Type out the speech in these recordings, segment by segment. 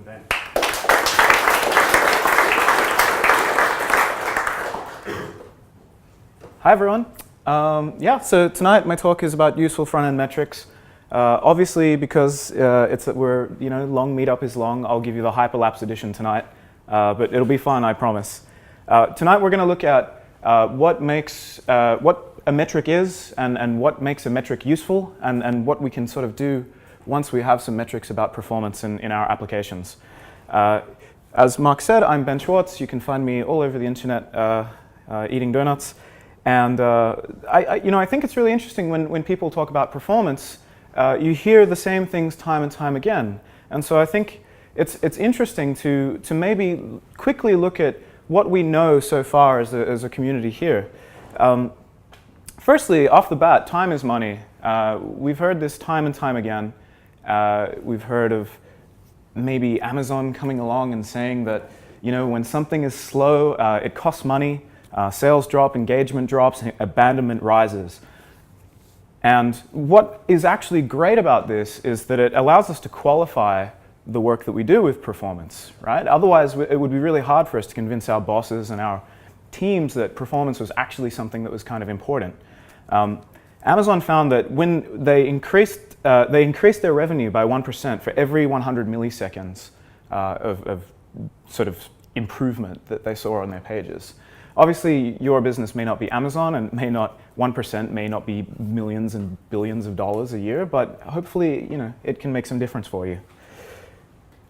Ben. Hi everyone. So tonight my talk is about useful front-end metrics. Obviously, because long meetup is long, I'll give you the hyperlapse edition tonight, but it'll be fun, I promise. Tonight we're going to look at what a metric is and what makes a metric useful and what we can sort of do once we have some metrics about performance in our applications. As Mark said, I'm Ben Schwarz. You can find me all over the internet eating donuts. And I think it's really interesting when people talk about performance, you hear the same things time and time again. And so I think it's interesting to maybe quickly look at what we know so far as a community here. Firstly, off the bat, time is money. We've heard this time and time again. We've heard of maybe Amazon coming along and saying that when something is slow, it costs money. Sales drop, engagement drops, abandonment rises. And what is actually great about this is that it allows us to qualify the work that we do with performance, right? Otherwise, it would be really hard for us to convince our bosses and our teams that performance was actually something that was kind of important. Amazon found that when they increased their revenue by 1% for every 100 milliseconds of sort of improvement that they saw on their pages. Obviously, your business may not be Amazon, and 1% may not be millions and billions of dollars a year, but hopefully, it can make some difference for you.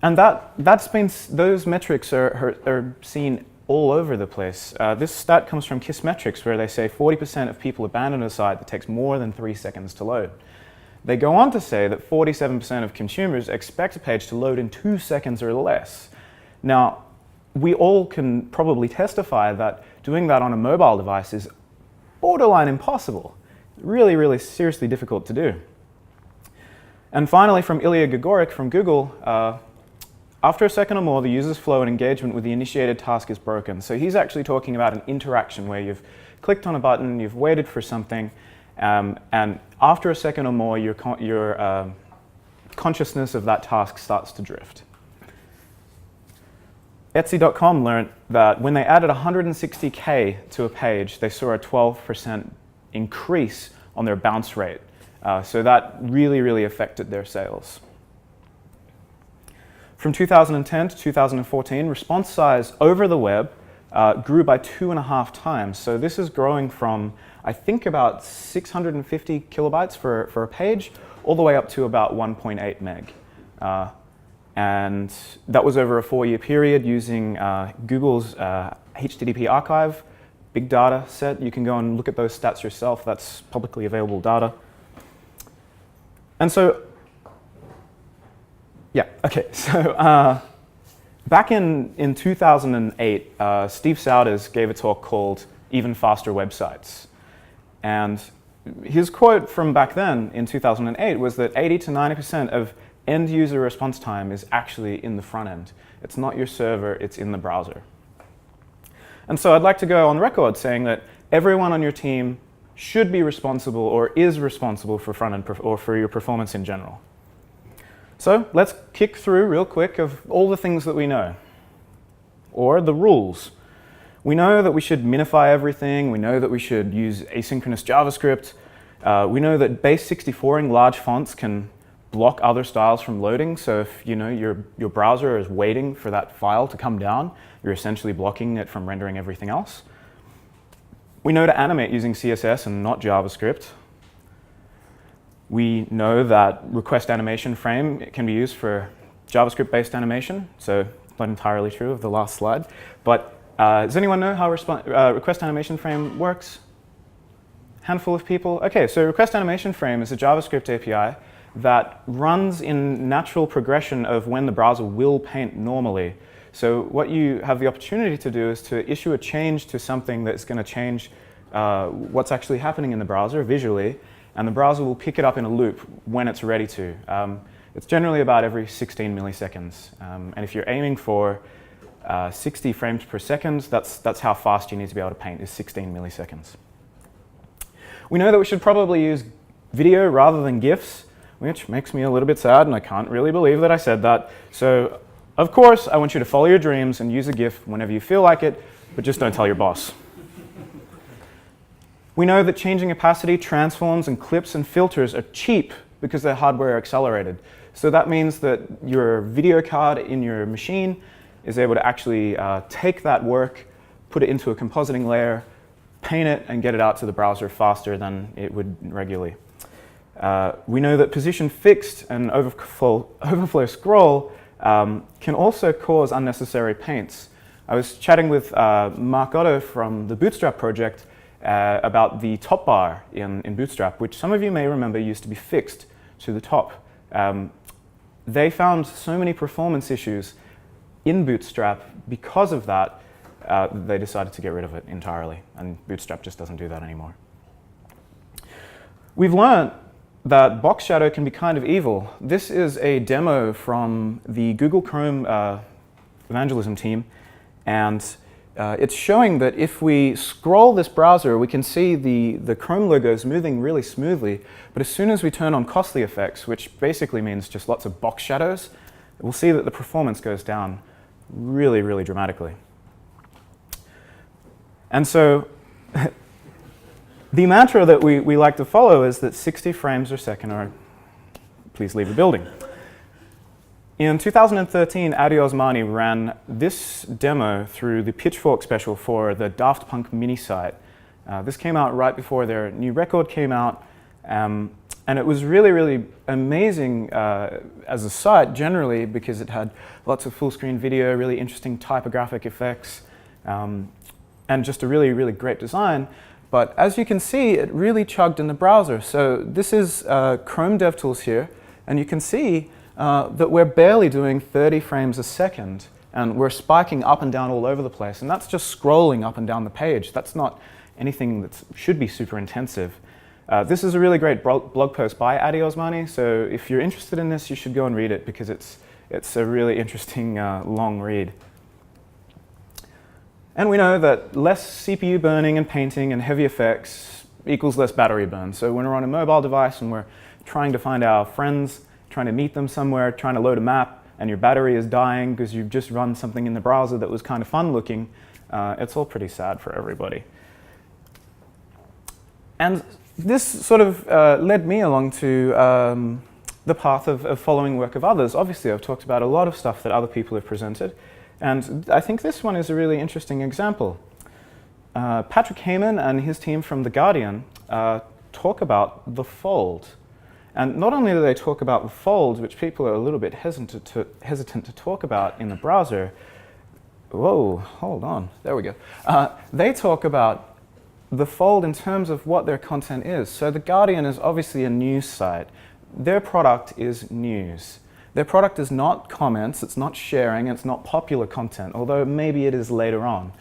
And those metrics are seen all over the place. This stat comes from Kissmetrics, where they say 40% of people abandon a site that takes more than 3 seconds to load. They go on to say that 47% of consumers expect a page to load in 2 seconds or less. Now, we all can probably testify that doing that on a mobile device is borderline impossible. Really, really seriously difficult to do. And finally, from Ilya Grigorik from Google, after a second or more, the user's flow and engagement with the initiated task is broken. So he's actually talking about an interaction where you've clicked on a button, you've waited for something, and after a second or more, your consciousness of that task starts to drift. Etsy.com learned that when they added 160K to a page, they saw a 12% increase on their bounce rate. So that really, really affected their sales. From 2010 to 2014, response size over the web grew by 2.5 times. So this is growing from, I think, about 650 kilobytes for a page, all the way up to about 1.8 meg. And that was over a 4-year period using Google's HTTP archive, big data set. You can go and look at those stats yourself. That's publicly available data. And so, back in 2008, Steve Souders gave a talk called Even Faster Websites. And his quote from back then in 2008 was that 80 to 90% of end user response time is actually in the front end. It's not your server, it's in the browser. And so I'd like to go on record saying that everyone on your team should be responsible or is responsible for front end or for your performance in general. So let's kick through real quick of all the things that we know, or the rules. We know that we should minify everything. We know that we should use asynchronous JavaScript. We know that base 64ing large fonts can block other styles from loading. So if your browser is waiting for that file to come down, you're essentially blocking it from rendering everything else. We know to animate using CSS and not JavaScript. We know that request animation frame can be used for JavaScript-based animation. So not entirely true of the last slide. But does anyone know how request animation frame works? Handful of people? OK, so request animation frame is a JavaScript API that runs in natural progression of when the browser will paint normally. So what you have the opportunity to do is to issue a change to something that's going to change what's actually happening in the browser visually, and the browser will pick it up in a loop when it's ready to. It's generally about every 16 milliseconds. And if you're aiming for 60 frames per second, that's how fast you need to be able to paint, is 16 milliseconds. We know that we should probably use video rather than GIFs, which makes me a little bit sad, and I can't really believe that I said that. So Of course, I want you to follow your dreams and use a GIF whenever you feel like it, but just don't tell your boss. We know that changing opacity, transforms, and clips and filters are cheap because they're hardware accelerated. So that means that your video card in your machine is able to actually take that work, put it into a compositing layer, paint it, and get it out to the browser faster than it would regularly. We know that position fixed and overflow scroll can also cause unnecessary paints. I was chatting with Mark Otto from the Bootstrap project about the top bar in Bootstrap, which some of you may remember used to be fixed to the top. They found so many performance issues in Bootstrap because of that, they decided to get rid of it entirely, and Bootstrap just doesn't do that anymore. We've learned that box shadow can be kind of evil. This is a demo from the Google Chrome evangelism team, and it's showing that if we scroll this browser, we can see the Chrome logos moving really smoothly, but as soon as we turn on costly effects, which basically means just lots of box shadows, we'll see that the performance goes down really, really dramatically. And so the mantra that we like to follow is that 60 frames per second, or please leave the building. In 2013, Adi Osmani ran this demo through the Pitchfork special for the Daft Punk mini site. This came out right before their new record came out, and it was really, really amazing as a site generally because it had lots of full screen video, really interesting typographic effects, and just a really, really great design. But as you can see, it really chugged in the browser. So this is Chrome DevTools here, and you can see that we're barely doing 30 frames a second, and we're spiking up and down all over the place. And that's just scrolling up and down the page. That's not anything that should be super intensive. This is a really great blog post by Adi Osmani, so if you're interested in this, you should go and read it because it's a really interesting long read. And we know that less CPU burning and painting and heavy effects equals less battery burn. So when we're on a mobile device and we're trying to find our friends, trying to meet them somewhere, trying to load a map, and your battery is dying because you've just run something in the browser that was kind of fun looking, it's all pretty sad for everybody. And this sort of led me along to the path of following work of others. Obviously, I've talked about a lot of stuff that other people have presented. And I think this one is a really interesting example. Patrick Heyman and his team from The Guardian talk about the fold. And not only do they talk about the fold, which people are a little bit hesitant to talk about in the browser. Whoa, hold on, there we go. They talk about the fold in terms of what their content is. So The Guardian is obviously a news site. Their product is news. Their product is not comments, it's not sharing, it's not popular content, although maybe it is later on.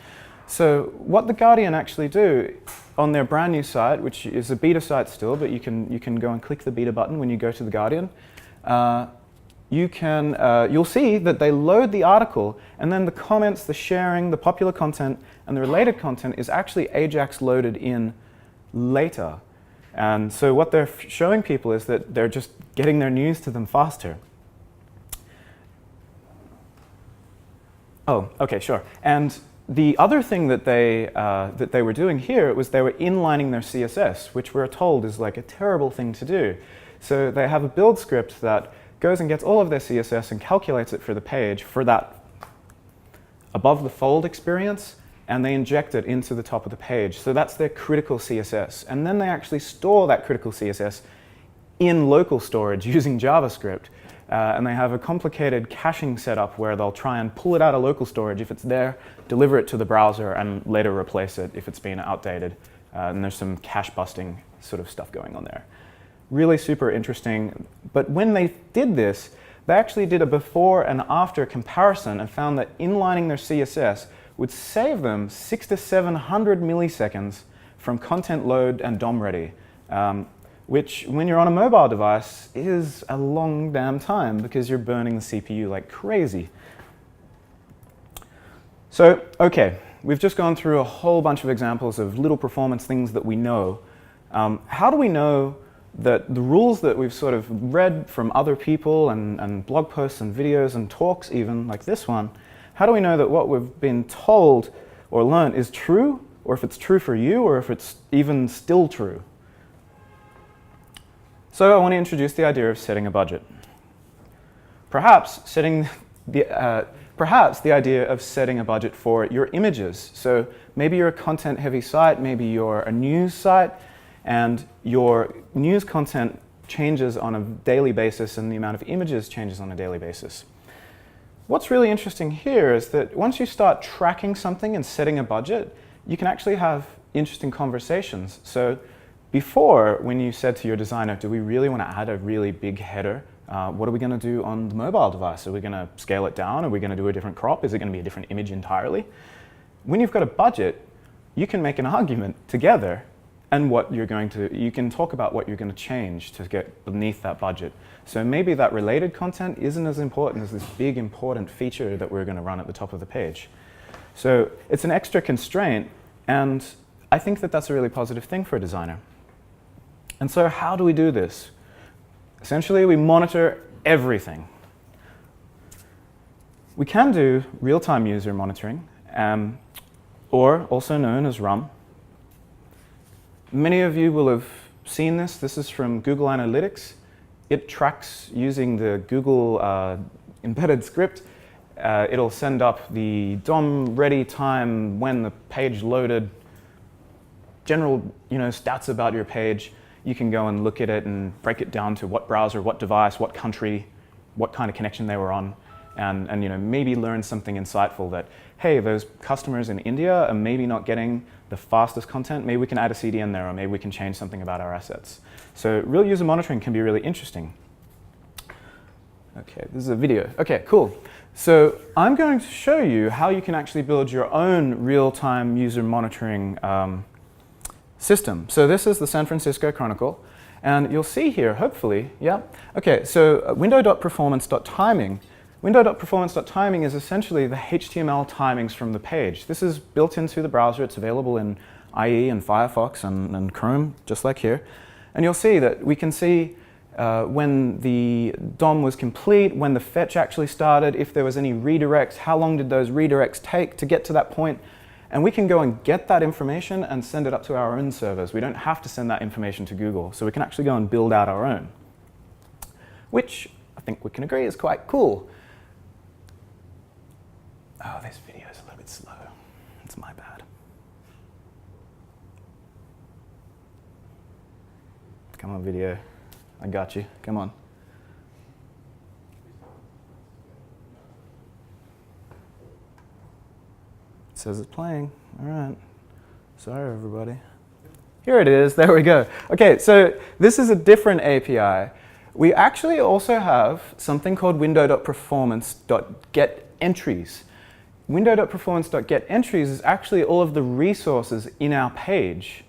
So what The Guardian actually do on their brand new site, which is a beta site still, but you can go and click the beta button when you go to The Guardian, you'll see that they load the article, and then the comments, the sharing, the popular content, and the related content is actually AJAX loaded in later. And so what they're showing people is that they're just getting their news to them faster. Oh, okay, sure. And the other thing that they were doing here was they were inlining their CSS, which we're told is like a terrible thing to do. So they have a build script that goes and gets all of their CSS and calculates it for the page for that above the fold experience, and they inject it into the top of the page. So that's their critical CSS. And then they actually store that critical CSS in local storage using JavaScript. And they have a complicated caching setup where they'll try and pull it out of local storage if it's there, deliver it to the browser, and later replace it if it's been outdated. And there's some cache busting sort of stuff going on there. Really super interesting. But when they did this, they actually did a before and after comparison and found that inlining their CSS would save them 600 to 700 milliseconds from content load and DOM ready. Which, when you're on a mobile device, is a long damn time because you're burning the CPU like crazy. So, okay, we've just gone through a whole bunch of examples of little performance things that we know. How do we know that the rules that we've sort of read from other people and blog posts and videos and talks even, like this one, how do we know that what we've been told or learned is true, or if it's true for you, or if it's even still true? So I want to introduce the idea of setting a budget. Perhaps the idea of setting a budget for your images. So maybe you're a content-heavy site, maybe you're a news site, and your news content changes on a daily basis and the amount of images changes on a daily basis. What's really interesting here is that once you start tracking something and setting a budget, you can actually have interesting conversations. So before, when you said to your designer, do we really want to add a really big header? What are we going to do on the mobile device? Are we going to scale it down? Are we going to do a different crop? Is it going to be a different image entirely? When you've got a budget, you can make an argument together and you can talk about what you're going to change to get beneath that budget. So maybe that related content isn't as important as this big important feature that we're going to run at the top of the page. So it's an extra constraint, and I think that that's a really positive thing for a designer. And so how do we do this? Essentially, we monitor everything. We can do real-time user monitoring, or also known as RUM. Many of you will have seen this. This is from Google Analytics. It tracks using the Google embedded script. It'll send up the DOM ready time, when the page loaded, general stats about your page. You can go and look at it and break it down to what browser, what device, what country, what kind of connection they were on, and maybe learn something insightful that, hey, those customers in India are maybe not getting the fastest content. Maybe we can add a CDN there, or maybe we can change something about our assets. So real user monitoring can be really interesting. Okay, this is a video. Okay, cool. So I'm going to show you how you can actually build your own real-time user monitoring system. So this is the San Francisco Chronicle, and you'll see here, hopefully, yeah. Okay, so window.performance.timing. Window.performance.timing is essentially the HTML timings from the page. This is built into the browser. It's available in IE and Firefox and Chrome, just like here. And you'll see that we can see when the DOM was complete, when the fetch actually started, if there was any redirects, how long did those redirects take to get to that point. And we can go and get that information and send it up to our own servers. We don't have to send that information to Google. So we can actually go and build out our own, which I think we can agree is quite cool. Oh, this video is a little bit slow. It's my bad. Come on, video. I got you. Come on. It says it's playing. All right. Sorry, everybody. Here it is. There we go. Okay, so this is a different API. We actually also have something called window.performance.getEntries. Window.performance.getEntries is actually all of the resources in our page,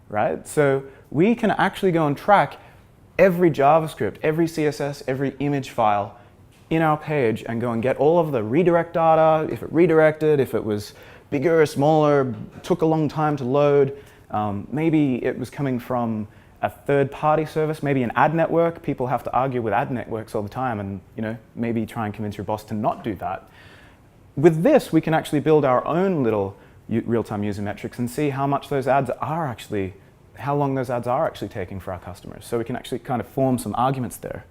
right? So we can actually go and track every JavaScript, every CSS, every image file in our page and go and get all of the redirect data, if it redirected, if it was bigger or smaller, took a long time to load. Maybe it was coming from a third-party service, maybe an ad network. People have to argue with ad networks all the time and maybe try and convince your boss to not do that. With this, we can actually build our own little real-time user metrics and see how much those ads are actually, how long those ads are actually taking for our customers. So we can actually kind of form some arguments there.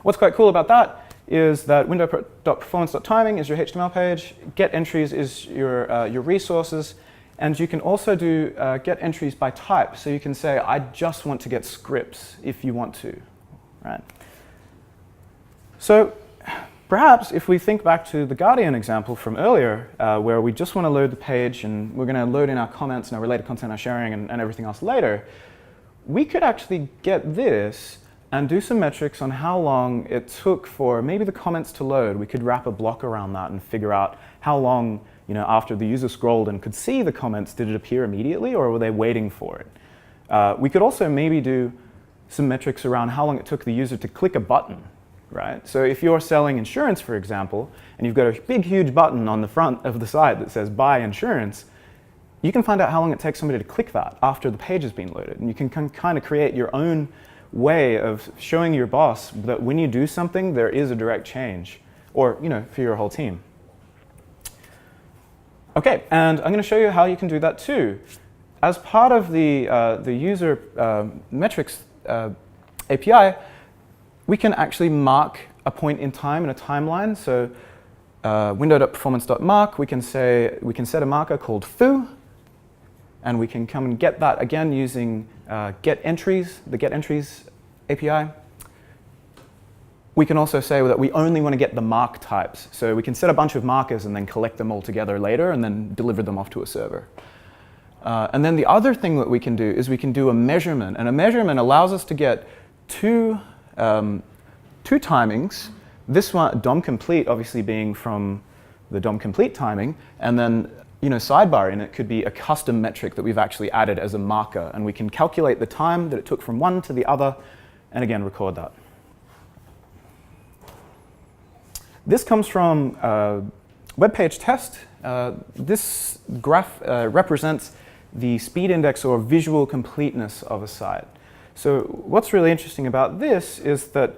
What's quite cool about that is that window.performance.timing is your HTML page, getEntries is your resources, and you can also do getEntries by type. So you can say, I just want to get scripts if you want to, right? So perhaps if we think back to the Guardian example from earlier, where we just want to load the page and we're going to load in our comments and our related content, our sharing, and everything else later, we could actually get this and do some metrics on how long it took for maybe the comments to load. We could wrap a block around that and figure out how long, after the user scrolled and could see the comments, did it appear immediately or were they waiting for it? We could also maybe do some metrics around how long it took the user to click a button, right? So if you're selling insurance, for example, and you've got a big, huge button on the front of the site that says buy insurance, you can find out how long it takes somebody to click that after the page has been loaded. And you can kind of create your own way of showing your boss that when you do something, there is a direct change, or for your whole team. Okay, and I'm going to show you how you can do that too. As part of the user metrics API, we can actually mark a point in time in a timeline. So window.performance.mark, we can set a marker called foo, and we can come and get that again using getEntries, the getEntries API. We can also say that we only want to get the mark types. So we can set a bunch of markers and then collect them all together later and then deliver them off to a server. And then the other thing that we can do is we can do a measurement. And a measurement allows us to get two timings. This one, DOM complete, obviously being from the DOM complete timing. And then sidebar in it could be a custom metric that we've actually added as a marker. And we can calculate the time that it took from one to the other, and again, record that. This comes from web page test. This graph represents the speed index or visual completeness of a site. So what's really interesting about this is that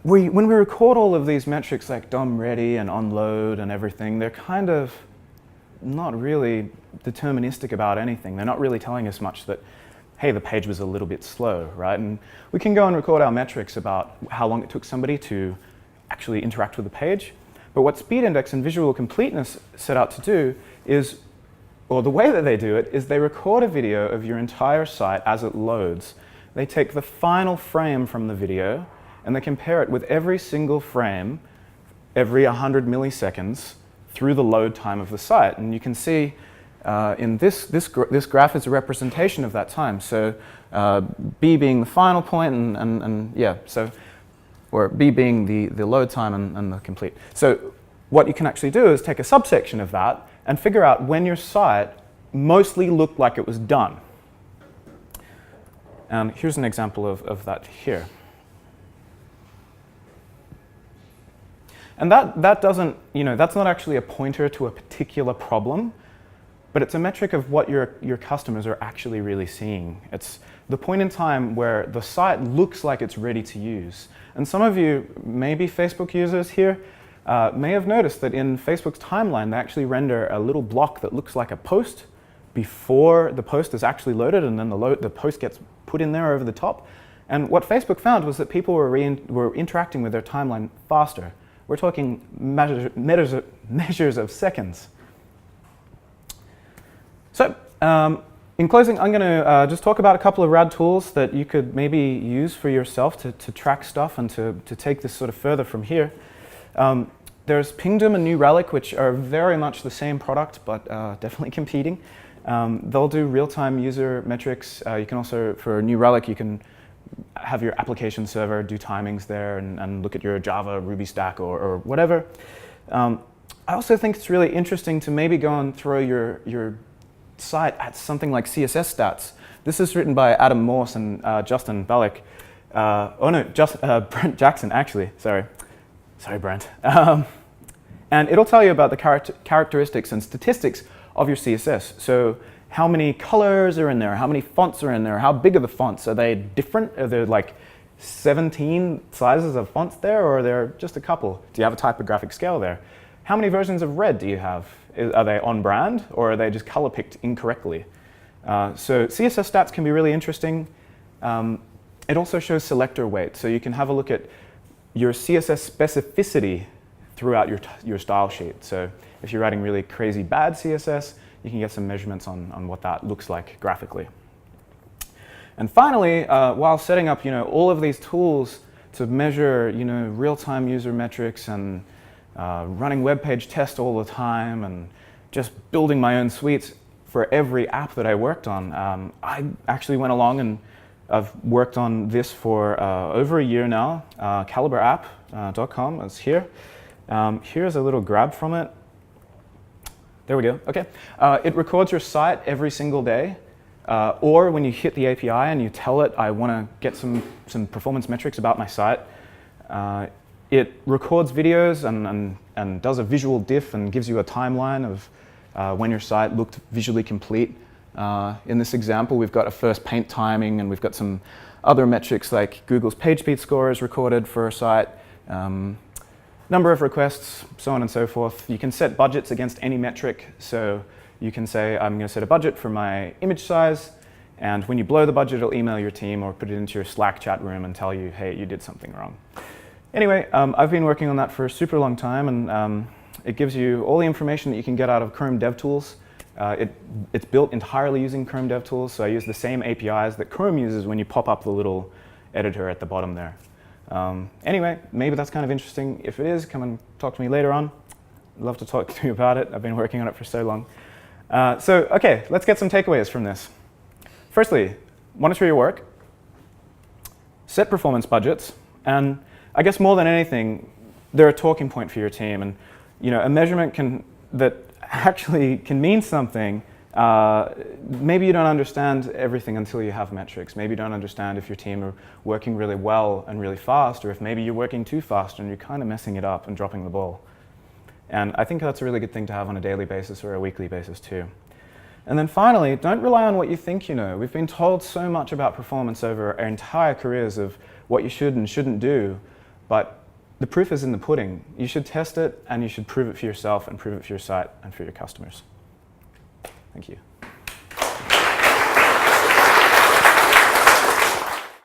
when we record all of these metrics like DOM ready and onload and everything, they're kind of not really deterministic about anything. They're not really telling us much that, hey, the page was a little bit slow, right? And we can go and record our metrics about how long it took somebody to actually interact with the page. But what speed index and visual completeness set out to do is, or the way that they do it, is they record a video of your entire site as it loads. They take the final frame from the video and they compare it with every single frame every 100 milliseconds through the load time of the site. And you can see in this graph is a representation of that time. So B being the final point and yeah, so, or B being the load time and the complete. So what you can actually do is take a subsection of that and figure out when your site mostly looked like it was done. And here's an example of that here. And that doesn't, that's not actually a pointer to a particular problem, but it's a metric of what your customers are actually really seeing. It's the point in time where the site looks like it's ready to use. And some of you, maybe Facebook users here, may have noticed that in Facebook's timeline, they actually render a little block that looks like a post before the post is actually loaded, and then the post gets put in there over the top. And what Facebook found was that people were interacting with their timeline faster. We're talking measures of seconds. So in closing, I'm going to just talk about a couple of rad tools that you could maybe use for yourself to track stuff and to take this sort of further from here. There's Pingdom and New Relic, which are very much the same product, but definitely competing. They'll do real-time user metrics. You can also, for New Relic, you can have your application server do timings there and look at your Java, Ruby stack, or whatever. I also think it's really interesting to maybe go and throw your site at something like CSS stats. This is written by Adam Morse and Justin Balick. Brent Jackson, actually. Sorry, Brent. And it'll tell you about the characteristics and statistics of your CSS. So how many colors are in there? How many fonts are in there? How big are the fonts? Are they different? Are there like 17 sizes of fonts there, or are there just a couple? Do you have a typographic scale there? How many versions of red do you have? Are they on brand, or are they just color picked incorrectly? So CSS stats can be really interesting. It also shows selector weight, so you can have a look at your CSS specificity throughout your style sheet. So if you're writing really crazy bad CSS, you can get some measurements on what that looks like graphically. And finally, while setting up all of these tools to measure real-time user metrics and running web page test all the time and just building my own suites for every app that I worked on, I actually went along and I've worked on this for over a year now. CaliberApp.com is here. Here's a little grab from it. There we go. Okay. It records your site every single day. Or when you hit the API and you tell it, I want to get some performance metrics about my site, it records videos and does a visual diff and gives you a timeline of when your site looked visually complete. In this example, we've got a first paint timing, and we've got some other metrics like Google's PageSpeed score is recorded for a site, number of requests, so on and so forth. You can set budgets against any metric. So you can say, I'm going to set a budget for my image size, and when you blow the budget, it'll email your team or put it into your Slack chat room and tell you, hey, you did something wrong. Anyway, I've been working on that for a super long time, and it gives you all the information that you can get out of Chrome DevTools. It's built entirely using Chrome DevTools, so I use the same APIs that Chrome uses when you pop up the little editor at the bottom there. Anyway, maybe that's kind of interesting. If it is, come and talk to me later on. I'd love to talk to you about it. I've been working on it for so long. OK, let's get some takeaways from this. Firstly, monitor your work, set performance budgets, and I guess more than anything, they're a talking point for your team. And a measurement that actually can mean something. Maybe you don't understand everything until you have metrics. Maybe you don't understand if your team are working really well and really fast, or if maybe you're working too fast and you're kind of messing it up and dropping the ball. And I think that's a really good thing to have on a daily basis or a weekly basis too. And then finally, don't rely on what you think you know. We've been told so much about performance over our entire careers of what you should and shouldn't do, but the proof is in the pudding. You should test it, and you should prove it for yourself and prove it for your site and for your customers. Thank you.